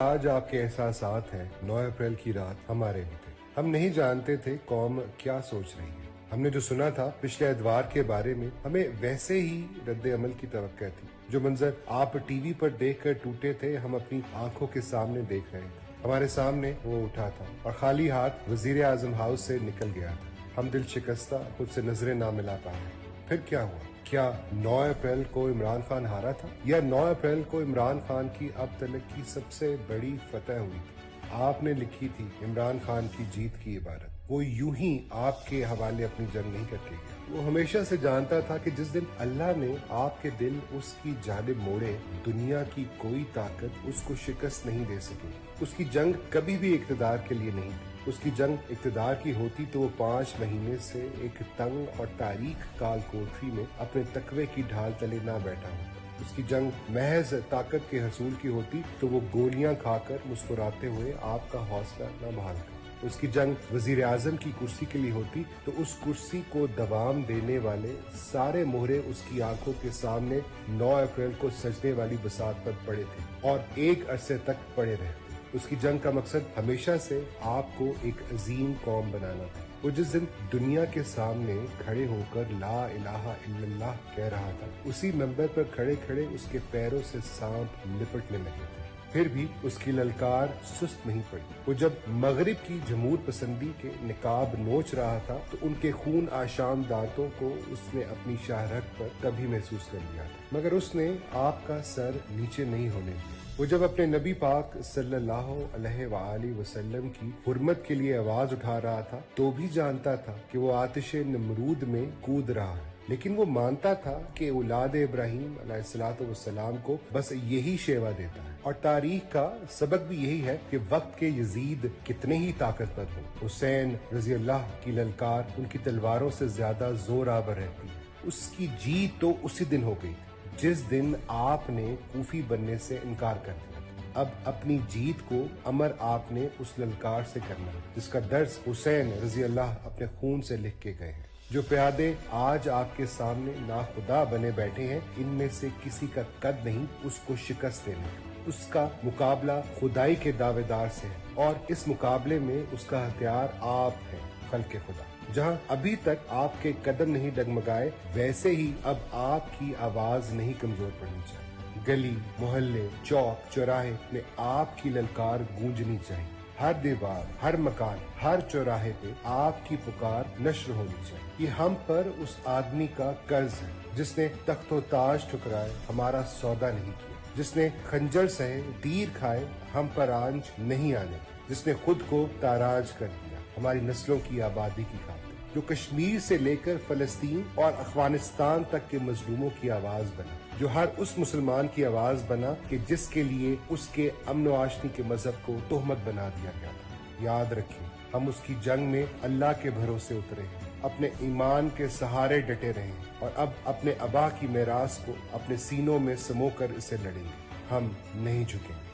آج آپ کے احساسات ہیں 9 اپریل کی رات ہمارے بھی تھے۔ ہم نہیں جانتے تھے قوم کیا سوچ رہی ہے۔ ہم نے جو سنا تھا پچھلے اتوار کے بارے میں ہمیں ویسے ہی رد عمل کی توقع تھی۔ جو منظر آپ ٹی وی پر دیکھ کر ٹوٹے تھے ہم اپنی آنکھوں کے سامنے دیکھ رہے تھے۔ ہمارے سامنے وہ اٹھا تھا اور خالی ہاتھ وزیر اعظم ہاؤس سے نکل گیا تھا۔ ہم دل شکستہ خود سے نظریں نہ ملا پائے۔ پھر کیا ہوا؟ کیا 9 اپریل کو عمران خان ہارا تھا یا 9 اپریل کو عمران خان کی اب تک کی سب سے بڑی فتح ہوئی تھی؟ آپ نے لکھی تھی عمران خان کی جیت کی عبارت۔ وہ یوں ہی آپ کے حوالے اپنی جنگ نہیں کر کے گیا۔ وہ ہمیشہ سے جانتا تھا کہ جس دن اللہ نے آپ کے دل اس کی جانب موڑے دنیا کی کوئی طاقت اس کو شکست نہیں دے سکے۔ اس کی جنگ کبھی بھی اقتدار کے لیے نہیں تھی۔ اس کی جنگ اقتدار کی ہوتی تو وہ 5 مہینے سے ایک تنگ اور تاریک کال کوٹری میں اپنے تقوی کی ڈھال تلے نہ بیٹھا ہوتا۔ اس کی جنگ محض طاقت کے حصول کی ہوتی تو وہ گولیاں کھا کر مسکراتے ہوئے آپ کا حوصلہ نہ بحال کرتا۔ اس کی جنگ وزیر اعظم کی کرسی کے لیے ہوتی تو اس کرسی کو دوام دینے والے سارے مہرے اس کی آنکھوں کے سامنے 9 اپریل کو سجنے والی بساط پر پڑے تھے اور ایک عرصے تک پڑے رہے۔ اس کی جنگ کا مقصد ہمیشہ سے آپ کو ایک عظیم قوم بنانا تھا۔ وہ جس دن دنیا کے سامنے کھڑے ہو کر لا الہ الا اللہ کہہ رہا تھا، اسی منبر پر کھڑے کھڑے اس کے پیروں سے سانپ لپٹنے لگے تھے۔ پھر بھی اس کی للکار سست نہیں پڑی۔ وہ جب مغرب کی جمہور پسندی کے نقاب نوچ رہا تھا تو ان کے خون آشام دانتوں کو اس نے اپنی شاہرگ پر کبھی محسوس کر لیا تھا، مگر اس نے آپ کا سر نیچے نہیں ہونے دیا۔ وہ جب اپنے نبی پاک صلی اللہ علیہ وآلہ وسلم کی حرمت کے لیے آواز اٹھا رہا تھا تو بھی جانتا تھا کہ وہ آتش نمرود میں کود رہا ہے، لیکن وہ مانتا تھا کہ اولاد ابراہیم علیہ السلام کو بس یہی شیوا دیتا ہے، اور تاریخ کا سبق بھی یہی ہے کہ وقت کے یزید کتنے ہی طاقتور ہوں، حسین رضی اللہ کی للکار ان کی تلواروں سے زیادہ زور آور رہتی ہے۔ اس کی جیت تو اسی دن ہو گئی جس دن آپ نے کوفی بننے سے انکار کر دیا۔ اب اپنی جیت کو امر آپ نے اس للکار سے کرنا جس کا درس حسین رضی اللہ اپنے خون سے لکھ کے گئے ہیں۔ جو پیادے آج آپ کے سامنے ناخدا بنے بیٹھے ہیں، ان میں سے کسی کا قد نہیں اس کو شکست دینے کا۔ اس کا مقابلہ خدائی کے دعوے دار سے ہے اور اس مقابلے میں اس کا ہتھیار آپ ہیں، خلق خدا۔ جہاں ابھی تک آپ کے قدم نہیں ڈگمگائے، ویسے ہی اب آپ کی آواز نہیں کمزور پڑنی چاہیے۔ گلی، محلے، چوک، چوراہے میں آپ کی للکار گونجنی چاہیے۔ ہر دیوار، ہر مکان، ہر چوراہے پہ آپ کی پکار نشر ہونی چاہیے۔ یہ ہم پر اس آدمی کا قرض ہے جس نے تخت و تاج ٹھکرائے، ہمارا سودا نہیں کیا، جس نے خنجر سہے، تیر کھائے، ہم پر آنچ نہیں آنے، جس نے خود کو تاراج کر دیا ہماری نسلوں کی آبادی کی خاطر، جو کشمیر سے لے کر فلسطین اور افغانستان تک کے مظلوموں کی آواز بنا، جو ہر اس مسلمان کی آواز بنا کہ جس کے لیے اس کے امن و آشتی کے مذہب کو تہمت بنا دیا گیا تھا۔ یاد رکھیں، ہم اس کی جنگ میں اللہ کے بھروسے اترے ہیں، اپنے ایمان کے سہارے ڈٹے رہے ہیں اور اب اپنے ابا کی میراث کو اپنے سینوں میں سمو کر اسے لڑیں گے۔ ہم نہیں جھکیں گے۔